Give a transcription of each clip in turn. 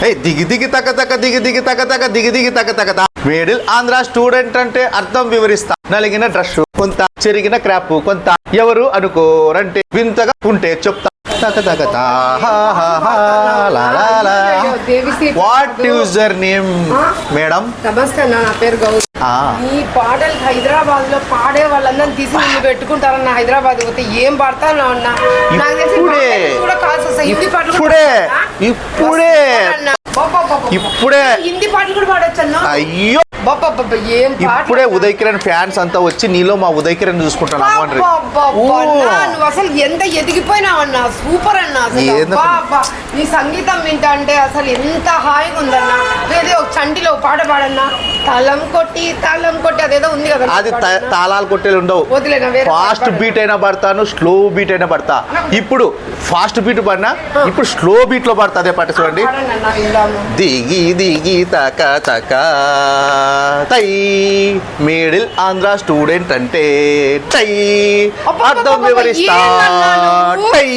దిగి దిగి తక తక దిగి దిగి తక తక దిగి దిగి తక తక మిడిల్ ఆంధ్ర స్టూడెంట్ అంటే అర్థం వివరిస్తా. నలిగిన డ్రెస్ కొంత, చెరిగిన క్రాప్ కొంత, ఎవరు అనుకోరంటే వింతగా ఉంటే చెప్తా. What use your name madam? నమస్తే అన్న, నా పేరు గౌరీ. ఈ పాటలు హైదరాబాద్ లో పాడే వాళ్ళందరినీ తీసి నిన్ను పెట్టుకుంటారన్న. హైదరాబాద్ పోతే ఏం పాడతాను అన్న. ఇప్పుడే హిందీ పాటలు కూడా పాడొచ్చు అన్న. అయ్యో ఇప్పుడే ఉదయ్ కిరణ్ ఫ్యాన్స్ అంతా వచ్చి నీలో మా ఉదయ్ కిరణ్ చూసుకుంటాను. నువ్వు అసలు ఎంత ఎదిగిపోయినావన్నా, సూపర్ అన్న. నీ సంగీతం వింటా అంటే అసలు ఎంత హాయిగా ఉందన్న. అదే ఒక చంటిలో పాట పాడన్నా, తాళం కొట్టి అదేదో ఉంది కదా. అది తాళాలు కొట్టేలు ఉండవు. ఫాస్ట్ బీట్ అయినా పడతాను, స్లో బీట్ అయినా పడతా. ఇప్పుడు ఫాస్ట్ బీట్ పడినా ఇప్పుడు స్లో బీట్ లో పడతా. అదే పాట చూడండి. దిగి దిగి తక తక తై మిడిల్ ఆంధ్ర స్టూడెంట్ అంటే టై అర్థం వివరిస్తా. టై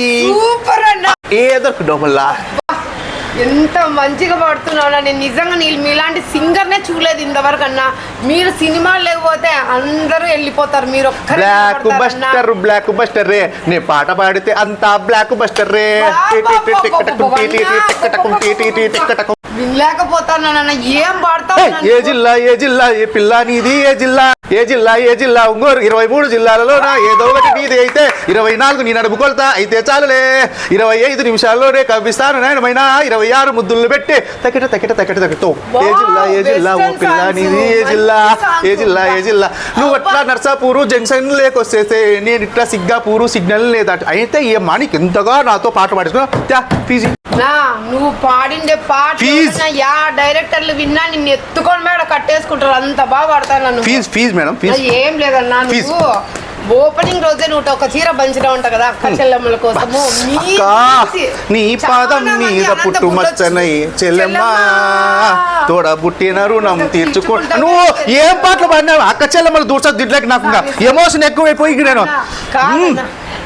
ఏదో డోమల్లా ఎంత మంచిగా పాడుతున్నావు. నేను నిజంగా మీలాంటి సింగర్నే చూడలేదు ఇంతవరకు అన్నా. మీరు సినిమాలు లేకపోతే అందరూ వెళ్ళిపోతారు. మీరు బ్లాక్ బస్టర్ రే. నే పాట పాడితే అంతా బ్లాక్ బస్టర్ రే. వినలేకపోతానన్న. ఏం పాడతావు? ఏ జిల్లా ఏ జిల్లా ఏ పిల్ల నీది? ఏ జిల్లా ఏ జిల్లా ఏ జిల్లా? ఒంగోరు 23 జిల్లాలలో ఏదో ఒకటి నీది అయితే 24 నీ నడుపు కొలత అయితే చాలులే. 25 నిమిషాల్లోనే కవ్విస్తాను నాయనమైనా 26 ముద్దులు పెట్టి తకిట తకిట తకిట తకితో. ఏ జిల్లా ఏ జిల్లా ఓ పిల్ల నీది? ఏ జిల్లా ఏ జిల్లా ఏ జిల్లా? నువ్వు అట్లా నర్సాపూరు జంక్షన్ లేకొచ్చేస్తే నేను ఇట్లా సిగ్గాపూరు సిగ్నల్ లేదా అయితే ఏ మానికి ఎంతగా నాతో పాట పాడుతున్నా. ఫీజు నువ్వు పాడిండే పాట యా డైరెక్టర్లు విన్నా నిన్ను ఎత్తుకొని మేడ కట్టేసుకుంటారు. అంత బాగా పాడతాను. ఫీజు మేడం ఏం లేదన్నా. నువ్వు ఓపెనింగ్ రోజే నువ్వు ఒక చీర పంచినా ఉంటా కదా అక్క చెల్లెమ్మల కోసము. నీ పాదం మీద పుట్టు మచ్చనై చెల్లెమ్మ తోడ బుట్టిన రుణం తీర్చుకో. నువ్వు ఏం పాటలు పాడినావు? అక్క చెల్లెమ్మలు దూర్చా దిడ్లకి నాకు ఎమోషన్ ఎక్కువైపోయి నేను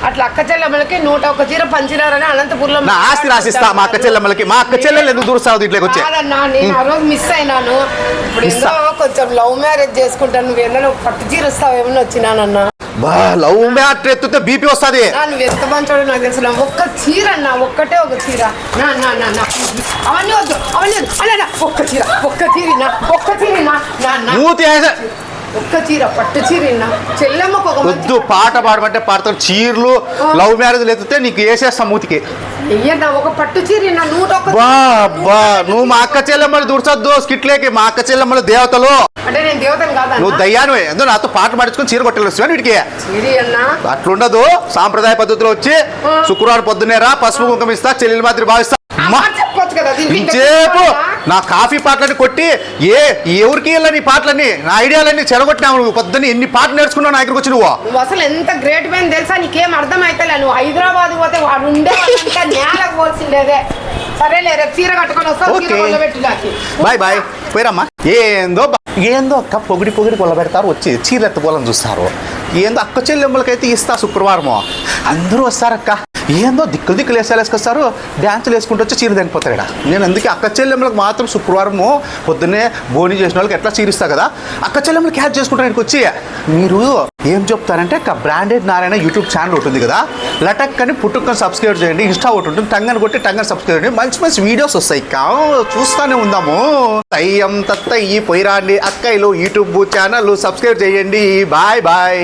అట్లా అక్క చెల్లెమ్మలకి 101 చీర పంచినారని అనంతపురంలో నా ఆస్తి రాసిస్తా. మా అక్క చెల్లెమ్మలకి మా అక్క చెల్లెలు ఎందుకు దూరుస్తావు దీంట్లోకి వచ్చి? నేను ఆ రోజు మిస్ అయినాను. ఇప్పుడు ఏదో కొంచెం లవ్ మ్యారేజ్ చేసుకుంటాను. నువ్వు ఏదైనా పట్టు చీర వస్తావు ఏమన్నా వచ్చినానన్నా. లవ్ మ్యాటర్ ఎత్తుతే బీపీ వస్తుంది. నువ్వు ఎంత మంచోడు నాకు తెలుసు. ఒక్క చీర అన్న, ఒక్కటే ఒక చీర. అవన్నీ వద్దు, అవన్నీ అలా ఒక్క చీర ఒక్క చీర పట్టు చీర చెల్లెమ్మకు ఒక వద్దు. పాట పాడమంటే పాడతాను. చీరలు లవ్ మ్యారేజ్ ఎత్తుతే నీకు వేసేస్తా మూతికి. ఒక పట్టు చీర నువ్వు మా అక్క చెల్లెమ్మలు దూర్చొద్దు స్కిట్లేకి. మా అక్క చెల్లెమ్మలు దేవతలు. అంటే నేను దేవతను కాదా? నువ్వు దయ్యాను. ఎందుకు నాతో పాట పాడించుకొని చీర కొట్టేసి వీటికి అట్లుండదు. సాంప్రదాయ పద్ధతిలో వచ్చి శుక్రవారం పొద్దునేరా పసుపు కుంకుమ ఇస్తా, చెల్లెల మాదిరి భావిస్తా. ఇంచేపు నా కాఫీ పాటలని కొట్టి ఎవరికి వెళ్ళని పాటలన్నీ నా ఐడియాలన్నీ చెడగొట్టినావు. నువ్వు పొద్దున్న ఎన్ని పాటలు నేర్చుకున్నావు నా దగ్గరకు వచ్చి. నువ్వు అసలు ఎంత గ్రేట్ మ్యాన్ తెలుసా? నీకేం అర్థం అయితే నువ్వు హైదరాబాద్ పోతే వాడు ఉండే నేలకు పోల్సిండేదే. సరేలే, రేపు చీర కట్టుకొని వస్తావు. బాయ్ బాయ్ పోయిరమ్మా. ఏందో అక్క పొగిడి పొలబెడతారు, వచ్చి చీర ఎత్తుకోవాలని చూస్తారు. ఏందో అక్క చెల్లెమ్మలకైతే ఇస్తా శుక్రవారము అందరూ వస్తారక్క. ఏందో దిక్కులు వేసుకొస్తారు, డ్యాన్సులు వేసుకుంటూ వచ్చి చీర దండిపోతారు ఇక్కడ. నేను అందుకే అక్క చెల్లెమ్మలకు మాత్రం శుక్రవారము పొద్దున్నే బోని చేసిన వాళ్ళకి ఎట్లా చీరిస్తా కదా, అక్క చెల్లెమ్మలు క్యాచ్ చేసుకుంటానికి వచ్చి. మీరు ఏం చెప్తారంటే బ్రాండెడ్ నారాయణ యూట్యూబ్ ఛానల్ ఉంటుంది కదా, లటక్ అని పుట్టుకొని సబ్స్క్రైబ్ చేయండి. ఇన్స్టా ఒకటి ఉంటుంది, టంగని కొట్టి టంగని సబ్స్క్రైబ్ చేయండి. మంచి వీడియోస్ వస్తాయి. చూస్తూనే ఉందాము. తయ్యం తత్తయ్యి పొయ్యిరాండి అక్కయ్యలు యూట్యూబ్ ఛానల్ సబ్స్క్రైబ్ చేయండి. Bye bye.